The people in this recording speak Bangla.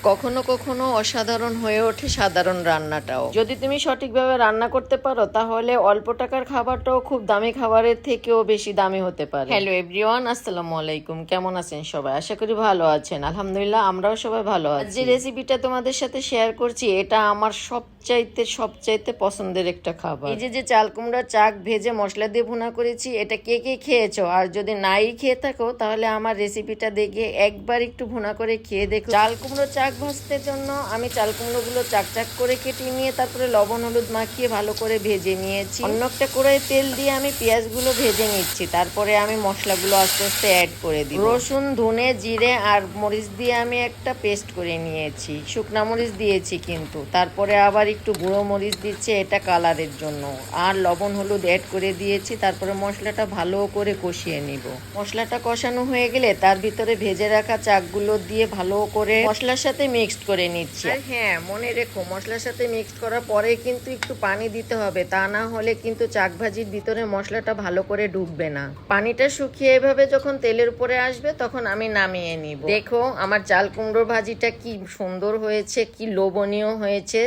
কখনো কখনো অসাধারণ হয়ে ওঠে সাধারণ রান্নাটাও। যদি তুমি সঠিকভাবে রান্না করতে পারো তাহলে অল্প টাকার খাবারটাও খুব দামি খাবারের থেকেও বেশি দামি হতে পারে। হ্যালো এভরিওয়ান, আসসালামু আলাইকুম। কেমন আছেন সবাই? আশা করি ভালো আছেন। আলহামদুলিল্লাহ, আমরাও সবাই ভালো আছি। যে রেসিপিটা তোমাদের সাথে শেয়ার করছি, এটা আমার সবচাইতে পছন্দের একটা খাবার। এই যে চাল কুমড়া চাক ভেজে মশলা দিয়ে ভুনা করেছি, এটা কে কে খেয়েছো? আর যদি নাই খেয়ে থাকো তাহলে আমার রেসিপিটা দেখে একবার একটু ভুনা করে খেয়ে দেখো। চাল কুমড়ো চাক ভাজতে জন্য আমি চাল কুমড়োগুলো চাক চাক করে কেটে নিয়ে তারপরে লবণ হলুদ মাখিয়ে ভালো করে ভেজে নিয়েছি। অন্য একটা কড়াই তেল দিয়ে আমি পেঁয়াজগুলো ভেজে নিচ্ছি। তারপরে আমি মশলাগুলো আস্তে আস্তে অ্যাড করে দিই। রসুন, ধনে, জিরে আর মরিচ দিয়ে আমি একটা পেস্ট করে নিয়েছি। শুকনা মরিচ দিয়েছি কিন্তু, তারপরে আবার একটু গুঁড়ো মরিচ দিচ্ছি, এটা কালারের জন্য। আর লবণ হলুদ অ্যাড করে দিয়েছি। তারপরে মশলাটা ভালো করে কষিয়ে নিব। মশলাটা কষানো হয়ে গেলে তার ভিতরে ভেজে রাখা চাকগুলো দিয়ে ভালো করে মশলার সাথে মিক্সড করে নিচ্ছি। আর হ্যাঁ, মনে রেখো, মশলার সাথে মিক্সড করার পরে কিন্তু একটু পানি দিতে হবে, তা না হলে কিন্তু চাক ভাজির ভিতরে মশলাটা ভালো করে ঢুকবে না। পানিটা শুকিয়ে এভাবে যখন তেলের উপরে আসবে তখন আমি নামিয়ে নিব। দেখো আমার চাল কুমড়োর ভাজিটা কি সুন্দর হয়েছে, কি লোভনীয় হয়েছে।